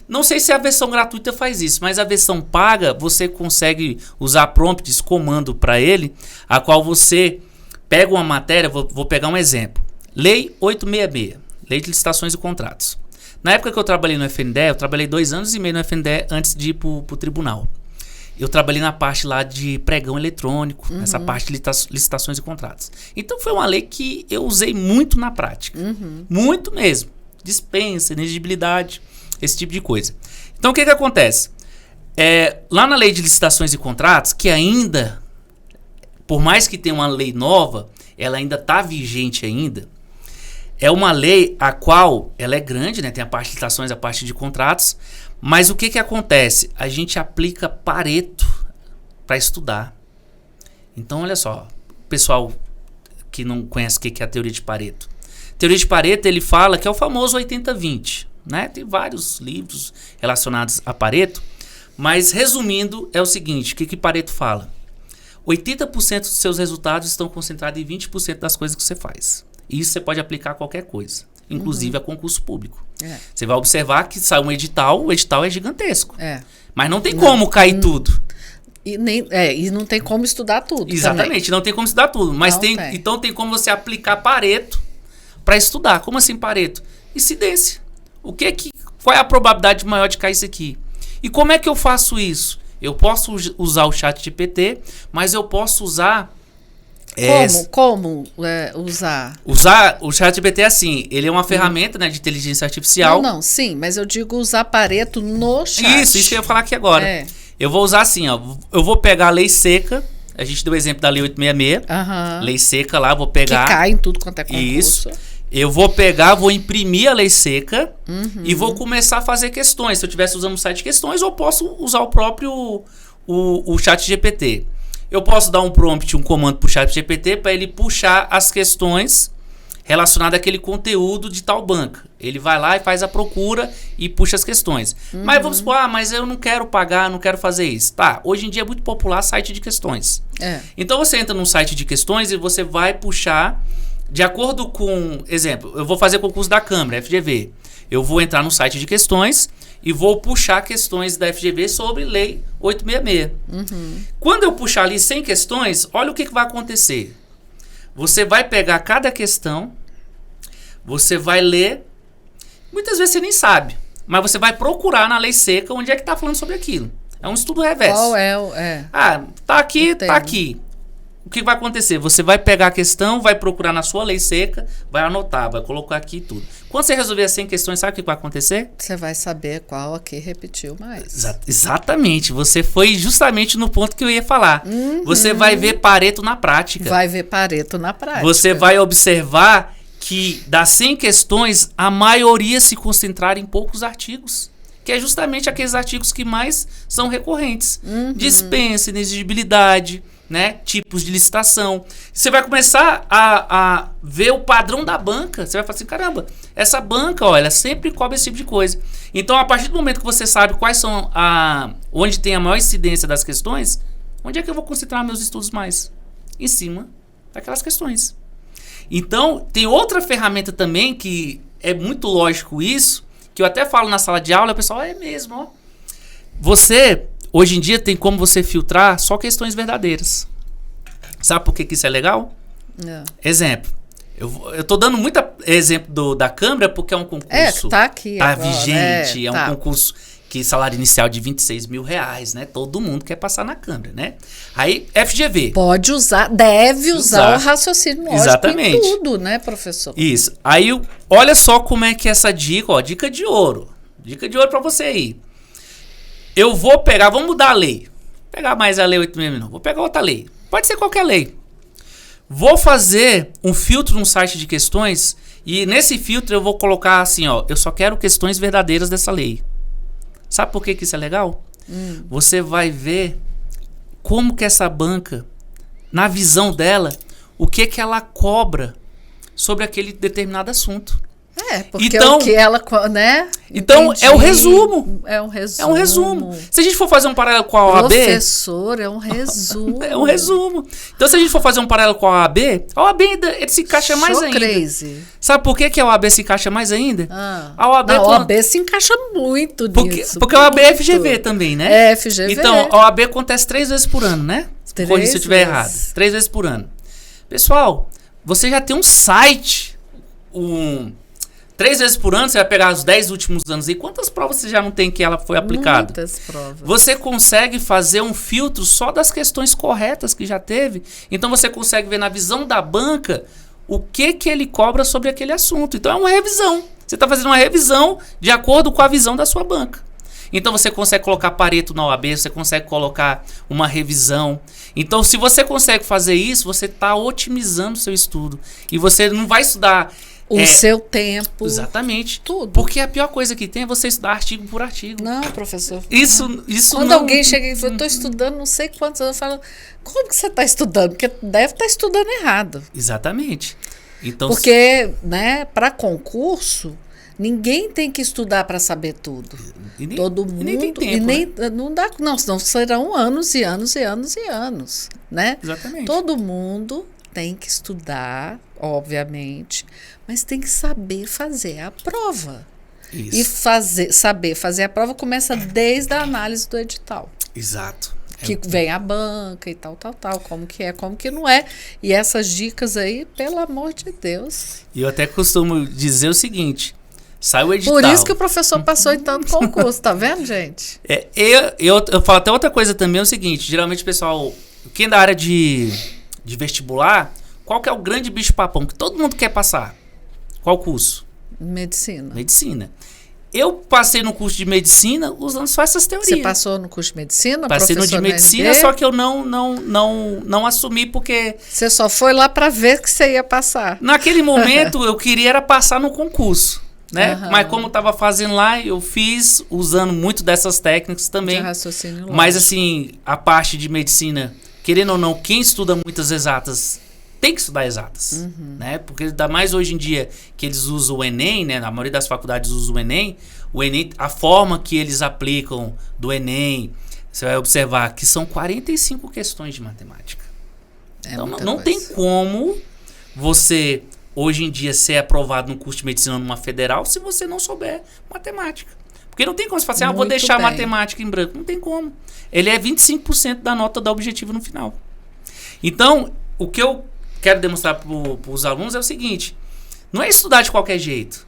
Não sei se a versão gratuita faz isso, mas a versão paga, você consegue usar prompts, comando para ele, a qual você pega uma matéria, vou pegar um exemplo. Lei 866, Lei de Licitações e Contratos. Na época que eu trabalhei no FNDE, eu trabalhei 2 anos e meio no FNDE antes de ir para o tribunal. Eu trabalhei na parte lá de pregão eletrônico, nessa parte de licitações e contratos. Então foi uma lei que eu usei muito na prática. Muito mesmo. Dispensa, inexigibilidade, esse tipo de coisa. Então o que acontece? Lá na lei de licitações e contratos, que ainda, por mais que tenha uma lei nova, ela ainda está vigente ainda. É uma lei a qual ela é grande, né? Tem a parte de licitações, a parte de contratos. Mas o que acontece? A gente aplica Pareto para estudar. Então, olha só, o pessoal que não conhece o que é a teoria de Pareto. A teoria de Pareto, ele fala que é o famoso 80-20, né? Tem vários livros relacionados a Pareto, mas resumindo, é o seguinte, o que Pareto fala? 80% dos seus resultados estão concentrados em 20% das coisas que você faz. E isso você pode aplicar a qualquer coisa, inclusive a concurso público. Você vai observar que sai um edital, o edital é gigantesco. Mas não tem como cair tudo. E não tem como estudar tudo. Exatamente, também. não tem como estudar tudo. Mas Não tem. Então tem como você aplicar Pareto para estudar. Como assim Pareto? Incidência. Qual é a probabilidade maior de cair isso aqui? E como é que eu faço isso? Eu posso usar o ChatGPT, mas eu posso usar... Como usar? Usar o ChatGPT é assim, ele é uma ferramenta, né, de inteligência artificial. Não, sim, mas eu digo usar Pareto no chat. Isso que eu ia falar aqui agora. Eu vou usar assim, ó, eu vou pegar a lei seca, a gente deu o exemplo da lei 866, lei seca lá, vou pegar... Que cai em tudo quanto é concurso. Isso. Eu vou pegar, vou imprimir a lei seca e vou começar a fazer questões. Se eu estivesse usando um site de questões, eu posso usar o próprio o ChatGPT. Eu posso dar um prompt, um comando para o ChatGPT para ele puxar as questões relacionadas àquele conteúdo de tal banca. Ele vai lá e faz a procura e puxa as questões. Mas vamos supor, mas eu não quero pagar, não quero fazer isso. Tá, hoje em dia é muito popular site de questões. Então você entra num site de questões e você vai puxar, de acordo com... Exemplo, eu vou fazer concurso da Câmara, FGV. Eu vou entrar no site de questões e vou puxar questões da FGV sobre lei 866. Quando eu puxar ali 100 questões, olha o que vai acontecer. Você vai pegar cada questão, você vai ler, muitas vezes você nem sabe, mas você vai procurar na lei seca onde é que está falando sobre aquilo. É um estudo reverso. Qual é o... tá aqui, tá aqui. O que vai acontecer? Você vai pegar a questão, vai procurar na sua lei seca, vai anotar, vai colocar aqui tudo. Quando você resolver as 100 questões, sabe o que vai acontecer? Você vai saber qual aqui repetiu mais. Exatamente. Você foi justamente no ponto que eu ia falar. Você vai ver Pareto na prática. Vai ver Pareto na prática. Você vai observar que das 100 questões, a maioria se concentraram em poucos artigos. Que é justamente aqueles artigos que mais são recorrentes. Dispensa, inexigibilidade, né? Tipos de licitação. Você vai começar a ver o padrão da banca. Você vai falar assim, caramba, essa banca, ó, ela sempre cobre esse tipo de coisa. Então, a partir do momento que você sabe quais são onde tem a maior incidência das questões, onde é que eu vou concentrar meus estudos mais? Em cima daquelas questões. Então, tem outra ferramenta também que é muito lógico isso, que eu até falo na sala de aula, o pessoal, é mesmo, ó. Você... Hoje em dia tem como você filtrar só questões verdadeiras. Sabe por que isso é legal? Exemplo. Eu tô dando muito exemplo da Câmara porque é um concurso... tá aqui tá agora, vigente, um concurso que salário inicial de R$26 mil, né? Todo mundo quer passar na Câmara, né? Aí, FGV. Pode usar, deve usar o raciocínio lógico. Exatamente. Em tudo, né, professor? Isso. Aí, olha só como é que essa dica, ó, dica de ouro. Dica de ouro pra você aí. Eu vou pegar, vamos mudar a lei. Vou pegar mais a lei 866, não. Vou pegar outra lei. Pode ser qualquer lei. Vou fazer um filtro no site de questões e nesse filtro eu vou colocar assim, ó, eu só quero questões verdadeiras dessa lei. Sabe por que isso é legal? Você vai ver como que essa banca, na visão dela, o que ela cobra sobre aquele determinado assunto. Porque então, o que ela, né? Então, Entendi. é o resumo. É um resumo. É um resumo. Se a gente for fazer um paralelo com a OAB... Professor, é um resumo. É um resumo. Então, se a gente for fazer um paralelo com a OAB ainda, ele se encaixa mais ainda. Crazy. Sabe por que a OAB se encaixa mais ainda? A OAB se encaixa muito nisso. Porque a OAB é FGV também, né? É FGV. Então, a OAB acontece 3 vezes por ano, né? Corrija se eu estiver errado. 3 vezes por ano. Pessoal, você já tem um site, 3 vezes por ano, você vai pegar os 10 últimos anos e quantas provas você já não tem que ela foi aplicada? Muitas provas. Você consegue fazer um filtro só das questões corretas que já teve. Então você consegue ver na visão da banca o que ele cobra sobre aquele assunto. Então é uma revisão. Você está fazendo uma revisão de acordo com a visão da sua banca. Então você consegue colocar Pareto na OAB, você consegue colocar uma revisão. Então se você consegue fazer isso, você está otimizando o seu estudo. E você não vai estudar... O seu tempo. Exatamente. Tudo. Porque a pior coisa que tem é você estudar artigo por artigo. Não, professor. Isso Quando não... alguém chega e fala, eu estou estudando não sei quantos anos, eu falo, como que você está estudando? Porque deve estar estudando errado. Exatamente. Então, porque, né, para concurso, ninguém tem que estudar para saber tudo. Todo mundo. E nem tem tempo, né? Não dá, não, senão serão anos e anos e anos e anos, né? Exatamente. Todo mundo tem que estudar, obviamente, mas tem que saber fazer a prova. Isso. E saber fazer a prova começa desde a análise do edital. Exato. Que vem a banca e tal, como que é, como que não é. E essas dicas aí, pelo amor de Deus. E eu até costumo dizer o seguinte, sai o edital. Por isso que o professor passou em tanto concurso, tá vendo, gente? Eu falo até outra coisa também, é o seguinte, geralmente o pessoal, quem é da área de vestibular, qual que é o grande bicho-papão que todo mundo quer passar? Qual curso? Medicina. Medicina. Eu passei no curso de medicina usando só essas teorias. Você passou no curso de medicina? Passei no de medicina, só que eu não assumi porque... Você só foi lá para ver que você ia passar. Naquele momento, eu queria era passar no concurso, né? Mas como eu estava fazendo lá, eu fiz usando muito dessas técnicas também. De raciocínio lógico. Mas assim, a parte de medicina, querendo ou não, quem estuda muitas exatas tem que estudar exatas, né? Porque ainda mais hoje em dia que eles usam o Enem, né? Na maioria das faculdades usam o Enem, a forma que eles aplicam do Enem, você vai observar que são 45 questões de matemática. Então não tem como você, hoje em dia, ser aprovado no curso de medicina numa federal se você não souber matemática. Porque não tem como você falar assim, vou deixar a matemática em branco. Não tem como. Ele é 25% da nota da objetivo no final. Então, o que eu quero demonstrar para os alunos é o seguinte, não é estudar de qualquer jeito.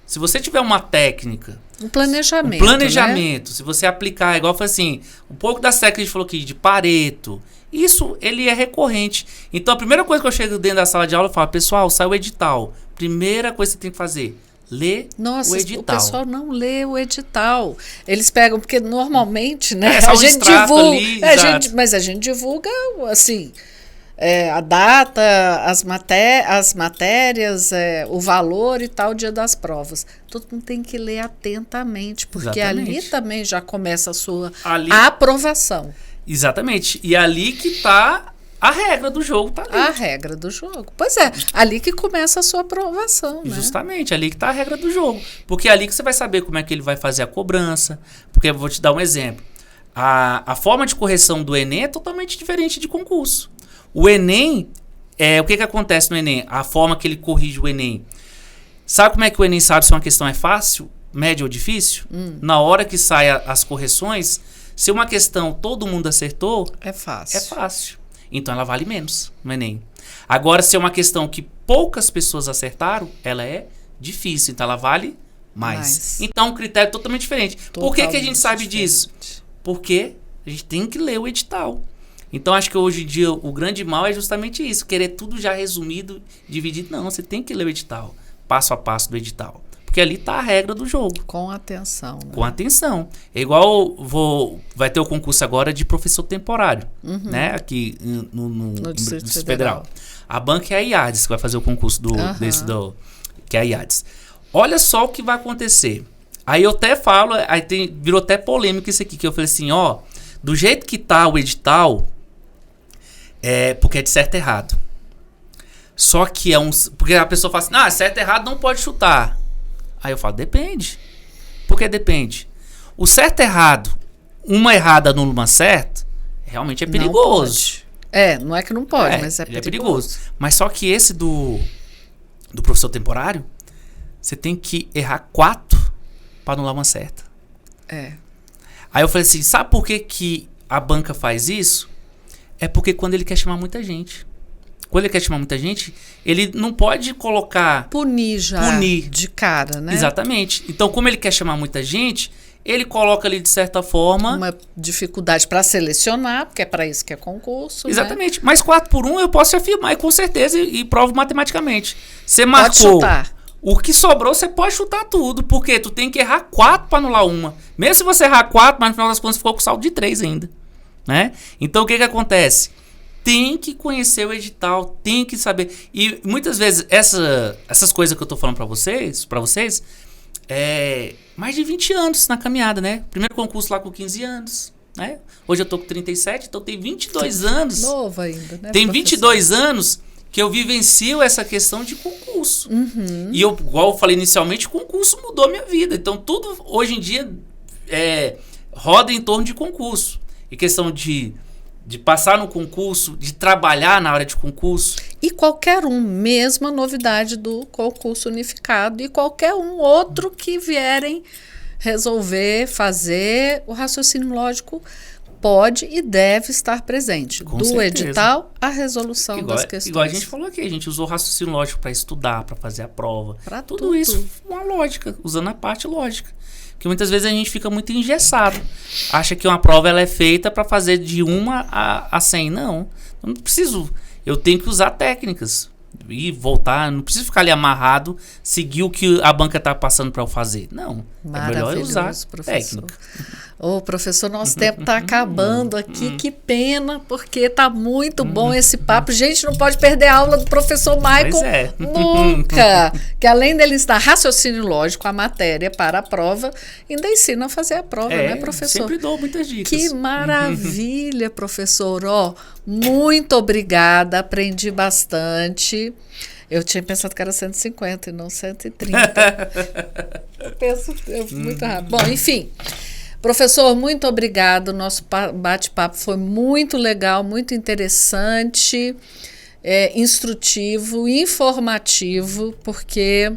Se você tiver uma técnica, um planejamento, né? Se você aplicar, igual foi assim, um pouco das técnicas que a gente falou aqui, de Pareto, isso ele é recorrente. Então a primeira coisa que eu chego dentro da sala de aula, eu falo, pessoal, sai o edital. Primeira coisa que você tem que fazer, ler o edital. O pessoal não lê o edital. Eles pegam, porque normalmente, né? A gente divulga. Mas a gente divulga, assim... a data, as matérias, o valor e tal, o dia das provas. Todo mundo tem que ler atentamente, porque ali também já começa a sua aprovação. Exatamente. E ali que está a regra do jogo. Tá ali. A regra do jogo. Pois é, ali que começa a sua aprovação. Né? Justamente, ali que está a regra do jogo. Porque é ali que você vai saber como é que ele vai fazer a cobrança. Porque eu vou te dar um exemplo. A forma de correção do Enem é totalmente diferente de concurso. O Enem, o que acontece no Enem? A forma que ele corrige o Enem. Sabe como é que o Enem sabe se uma questão é fácil, média ou difícil? Na hora que saem as correções, se uma questão todo mundo acertou... É fácil. É fácil. Então ela vale menos no Enem. Agora, se é uma questão que poucas pessoas acertaram, ela é difícil. Então ela vale mais. Então um critério totalmente diferente. Por que a gente sabe disso? Porque a gente tem que ler o edital. Então, acho que hoje em dia o grande mal é justamente isso. Querer tudo já resumido, dividido. Não, você tem que ler o edital. Passo a passo do edital. Porque ali está a regra do jogo. Com atenção. Né? Com atenção. É igual vai ter o concurso agora de professor temporário. Né? Aqui no Distrito Federal. A banca é a IADES que vai fazer o concurso que é a IADES. Olha só o que vai acontecer. Aí eu até falo, virou até polêmico isso aqui. Que eu falei assim, do jeito que está o edital... porque é de certo e errado. Só que porque a pessoa fala assim, certo e errado não pode chutar. Aí eu falo, depende. Por que depende? O certo e errado, uma errada anula uma certa, realmente é perigoso. Não é que não pode, mas é perigoso. Mas só que esse do professor temporário, você tem que errar 4 para anular uma certa. Aí eu falei assim, sabe por que a banca faz isso? É porque quando ele quer chamar muita gente. Quando ele quer chamar muita gente, ele não pode colocar... Punir de cara, né? Exatamente. Então, como ele quer chamar muita gente, ele coloca ali, de certa forma... Uma dificuldade para selecionar, porque é para isso que é concurso. Exatamente. Né? Mas 4 por 1 eu posso afirmar, e com certeza, e provo matematicamente. Você pode marcou... chutar. O que sobrou, você pode chutar tudo, porque tu tem que errar 4 para anular uma. Mesmo se você errar 4, mas no final das contas ficou com saldo de 3 ainda. Né? Então o que acontece? Tem que conhecer o edital, tem que saber. E muitas vezes essas coisas que eu tô falando para vocês, mais de 20 anos na caminhada, né? Primeiro concurso lá com 15 anos, né? Hoje eu tô com 37, então tem 22 anos. Novo ainda, né? Tem 22 anos que eu vivencio essa questão de concurso. E igual eu falei inicialmente, o concurso mudou a minha vida. Então tudo hoje em dia roda em torno de concurso. E questão de passar no concurso, de trabalhar na área de concurso. E qualquer mesmo a novidade do concurso unificado e qualquer outro que vierem resolver, fazer o raciocínio lógico pode e deve estar presente. Com do certeza. edital à resolução das questões. Igual a gente falou aqui, a gente usou raciocínio lógico para estudar, para fazer a prova. Pra Tudo tudo. isso uma lógica, usando a parte lógica. Porque muitas vezes a gente fica muito engessado. Acha que uma prova ela é feita para fazer de 1 a 100. Não, eu não preciso. Eu tenho que usar técnicas. E voltar, não preciso ficar ali amarrado, seguir o que a banca está passando para eu fazer. Não, é melhor eu usar técnica. Ô, professor, nosso tempo está acabando aqui, que pena, porque tá muito bom esse papo. Gente, não pode perder a aula do professor Michael nunca. Que além dele ensinar raciocínio lógico, a matéria para a prova, ainda ensina a fazer a prova, né, professor? Sempre dou muitas dicas. Que maravilha, professor. Ó, muito obrigada, aprendi bastante. Eu tinha pensado que era 150 e não 130. Eu penso muito rápido. Bom, enfim. Professor, muito obrigado. Nosso bate-papo foi muito legal, muito interessante, instrutivo, informativo, porque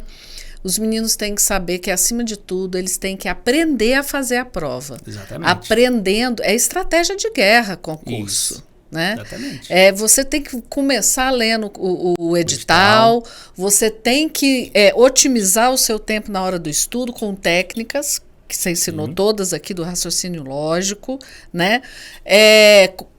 os meninos têm que saber que, acima de tudo, eles têm que aprender a fazer a prova. Exatamente. Aprendendo, é estratégia de guerra, concurso. Isso. Né? Exatamente. Você tem que começar lendo o edital, você tem que otimizar o seu tempo na hora do estudo com técnicas, que você ensinou todas aqui do raciocínio lógico, né?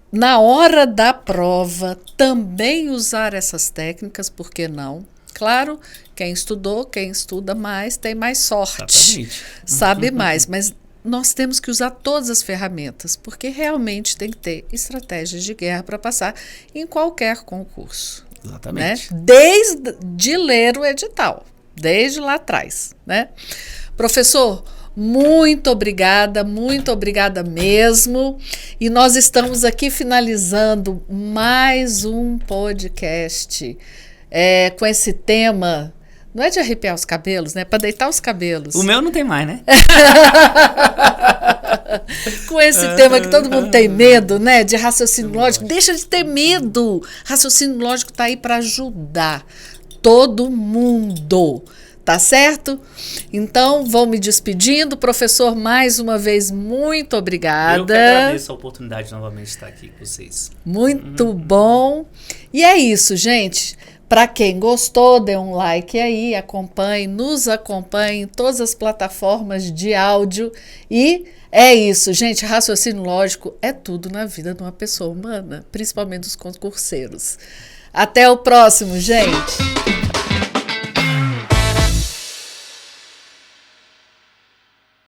Na hora da prova, também usar essas técnicas, por que não? Claro, quem estudou, quem estuda mais, tem mais sorte, exatamente. Sabe mais, mas nós temos que usar todas as ferramentas, porque realmente tem que ter estratégias de guerra para passar em qualquer concurso. Exatamente. Né? Desde ler o edital, desde lá atrás. Né? Professor, muito obrigada mesmo. E nós estamos aqui finalizando mais um podcast com esse tema. Não é de arrepiar os cabelos, né? É para deitar os cabelos. O meu não tem mais, né? Com esse tema que todo mundo tem medo, né? De raciocínio lógico. Deixa de ter medo. Raciocínio lógico está aí para ajudar todo mundo. Tá certo? Então, vou me despedindo. Professor, mais uma vez, muito obrigada. Eu que agradeço a oportunidade de novamente estar aqui com vocês. Muito bom. E é isso, gente. Para quem gostou, dê um like aí, nos acompanhe em todas as plataformas de áudio. E é isso, gente. Raciocínio lógico é tudo na vida de uma pessoa humana, principalmente dos concurseiros. Até o próximo, gente.